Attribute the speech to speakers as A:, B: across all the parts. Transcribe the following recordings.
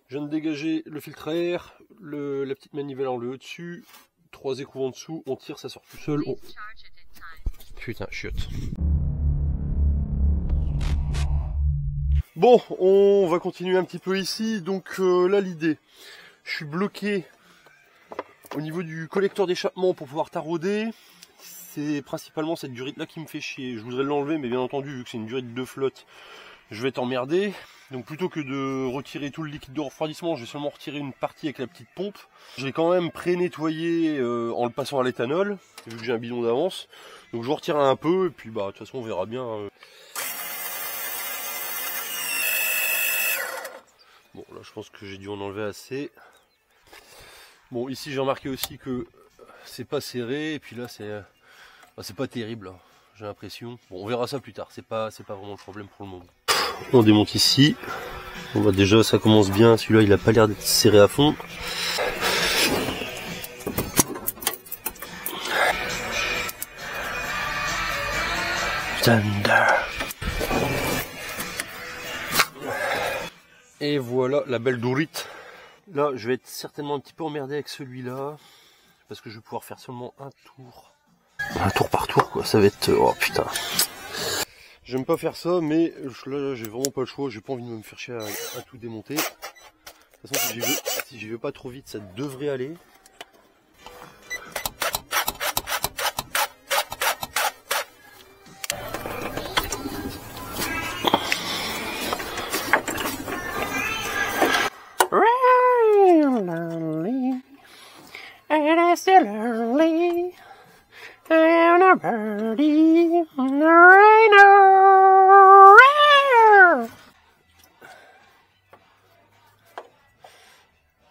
A: Je viens de dégager le filtre à air, la petite manivelle en le au-dessus, 3 écrous en dessous, on tire, ça sort tout seul. Putain, chiotte. Bon, on va continuer un petit peu ici. Donc là, l'idée, je suis bloqué au niveau du collecteur d'échappement pour pouvoir tarauder. C'est principalement cette durite là qui me fait chier. Je voudrais l'enlever, mais bien entendu, vu que c'est une durite de flotte, je vais t'emmerder. Donc plutôt que de retirer tout le liquide de refroidissement, je vais seulement retirer une partie avec la petite pompe. Je vais quand même pré-nettoyer en le passant à l'éthanol, vu que j'ai un bidon d'avance. Donc je vais retirer un peu, et puis bah de toute façon on verra bien. Bon là je pense que j'ai dû en enlever assez. Bon ici j'ai remarqué aussi que c'est pas serré, et puis là c'est pas terrible, hein, j'ai l'impression. Bon on verra ça plus tard, c'est pas vraiment le problème pour le moment. On démonte ici. On voit déjà ça commence bien, celui-là il a pas l'air d'être serré à fond. Thunder. Et voilà la belle durite. Là je vais être certainement un petit peu emmerdé avec celui-là, parce que je vais pouvoir faire seulement un tour. Un tour par tour quoi, ça va être... Oh putain. J'aime pas faire ça, mais là j'ai vraiment pas le choix, j'ai pas envie de me faire chier à tout démonter. De toute façon si j'y vais pas trop vite, ça devrait aller.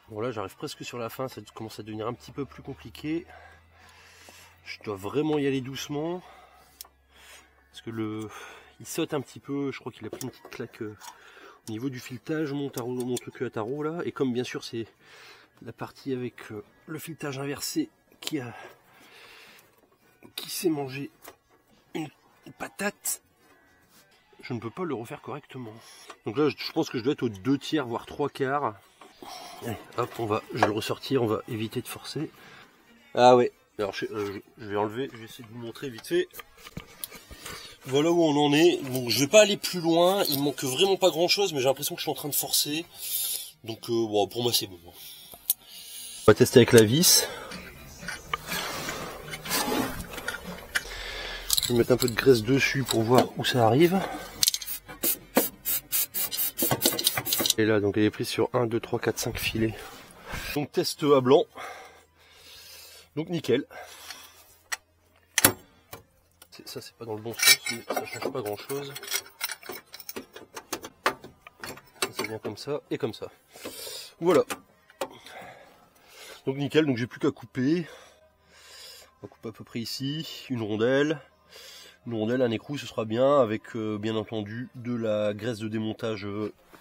A: Bon là j'arrive presque sur la fin, ça commence à devenir un petit peu plus compliqué. Je dois vraiment y aller doucement. Parce que il saute un petit peu, je crois qu'il a pris une petite claque au niveau du filetage, mon truc à tarot là. Et comme bien sûr c'est la partie avec le filetage inversé qui s'est mangé une patate, je ne peux pas le refaire correctement. Donc là je pense que je dois être aux 2/3 voire 3/4. Allez, hop, je vais le ressortir, on va éviter de forcer. Ah ouais, alors je vais enlever, je vais essayer de vous montrer vite fait. Voilà où on en est. Donc je vais pas aller plus loin, il manque vraiment pas grand chose, mais j'ai l'impression que je suis en train de forcer. Donc bon, pour moi c'est bon. On va tester avec la vis. Je vais mettre un peu de graisse dessus pour voir où ça arrive. Et là, donc elle est prise sur 1, 2, 3, 4, 5 filets. Donc test à blanc. Donc nickel. Ça c'est pas dans le bon sens, mais ça change pas grand chose. Ça vient comme ça et comme ça. Voilà. Donc nickel, donc j'ai plus qu'à couper. On va couper à peu près ici, une rondelle, un écrou, ce sera bien, avec bien entendu de la graisse de démontage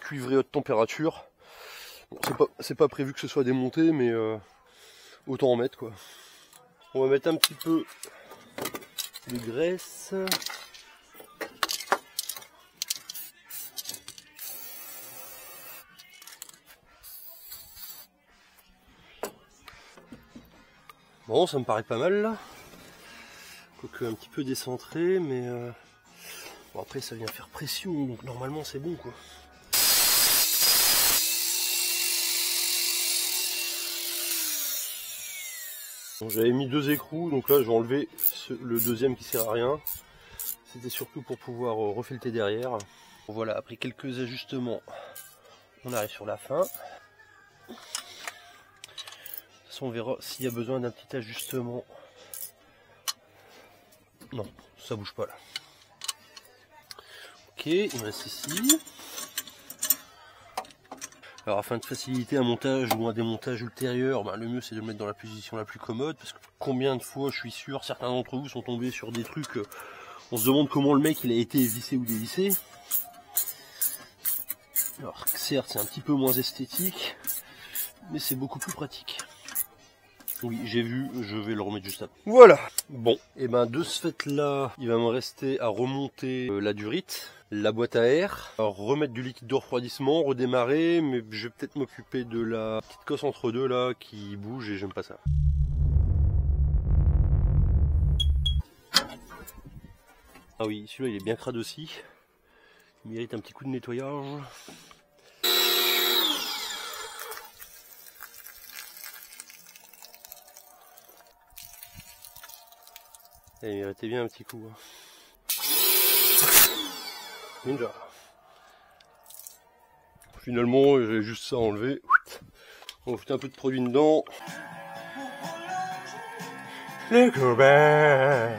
A: cuivrée haute température. Bon, c'est pas prévu que ce soit démonté, mais autant en mettre quoi. On va mettre un petit peu de graisse. Bon, ça me paraît pas mal là. Quoique un petit peu décentré, mais bon, après ça vient faire pression, donc normalement c'est bon quoi. Bon, j'avais mis 2 écrous, donc là je vais enlever le deuxième qui sert à rien. C'était surtout pour pouvoir refilter derrière. Bon, voilà, après quelques ajustements, on arrive sur la fin. De toute façon, on verra s'il y a besoin d'un petit ajustement. Non, ça bouge pas là. Ok, il me reste ici. Alors afin de faciliter un montage ou un démontage ultérieur, ben, le mieux c'est de le mettre dans la position la plus commode, parce que combien de fois je suis sûr, certains d'entre vous sont tombés sur des trucs, on se demande comment le mec il a été vissé ou dévissé. Alors certes c'est un petit peu moins esthétique, mais c'est beaucoup plus pratique. Oui, j'ai vu, je vais le remettre juste après. Voilà. Bon, et ben de ce fait là, il va me rester à remonter la durite, la boîte à air, remettre du liquide de refroidissement, redémarrer, mais je vais peut-être m'occuper de la petite cosse entre deux là qui bouge et j'aime pas ça. Ah oui, celui-là il est bien crade aussi. Il mérite un petit coup de nettoyage. Et il méritait bien un petit coup. Ninja. Finalement, j'ai juste ça à enlever. On va foutre un peu de produit dedans. Les copains,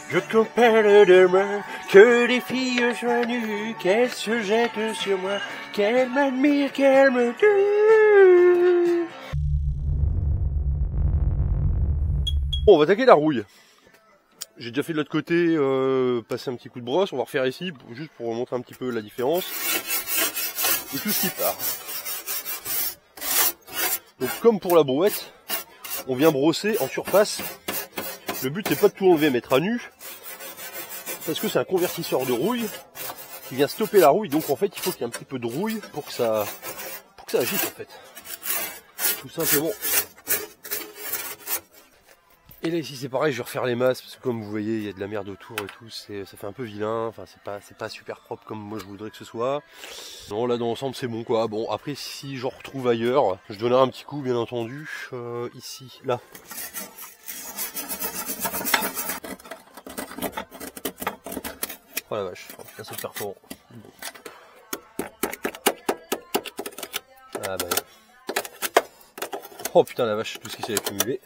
A: je te compare demain que les filles soient nues, qu'elles se jettent sur moi, qu'elles m'admirent, qu'elles me tuent. Bon, on va attaquer la rouille. J'ai déjà fait de l'autre côté, passer un petit coup de brosse, on va refaire ici, juste pour montrer un petit peu la différence. Et tout ce qui part. Donc comme pour la brouette, on vient brosser en surface. Le but c'est pas de tout enlever, mettre à nu, parce que c'est un convertisseur de rouille qui vient stopper la rouille. Donc en fait il faut qu'il y ait un petit peu de rouille pour que ça agisse en fait. Tout simplement. Et là ici c'est pareil, je vais refaire les masses parce que comme vous voyez il y a de la merde autour et tout, ça fait un peu vilain, enfin c'est pas super propre comme moi je voudrais que ce soit. Non là dans l'ensemble c'est bon quoi. Bon après si j'en retrouve ailleurs, je donnerai un petit coup bien entendu, ici, là. Oh la vache, oh putain c'est perforant. Ah bah oh putain la vache, tout ce qui s'est accumulé.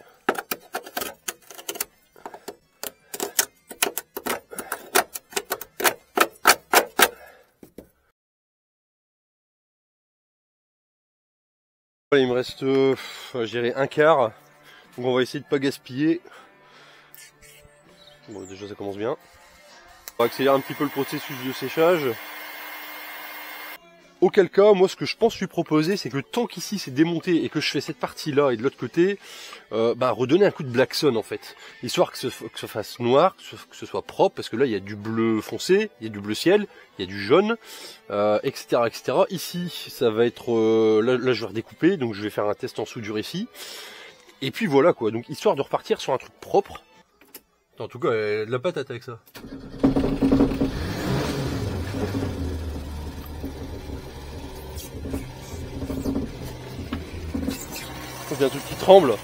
A: Il me reste, je dirais un quart, donc on va essayer de pas gaspiller. Bon déjà ça commence bien. On va accélérer un petit peu le processus de séchage. Auquel cas, moi ce que je pense lui proposer, c'est que tant qu'ici c'est démonté et que je fais cette partie-là et de l'autre côté, redonner un coup de Blackson en fait. Histoire que ça fasse noir, que ce soit propre, parce que là il y a du bleu foncé, il y a du bleu ciel, il y a du jaune, etc., etc. Ici, ça va être... là je vais redécouper, donc je vais faire un test en soudure ici. Et puis voilà quoi, donc histoire de repartir sur un truc propre. En tout cas, il y a de la patate avec ça. Il y a un truc qui tremble.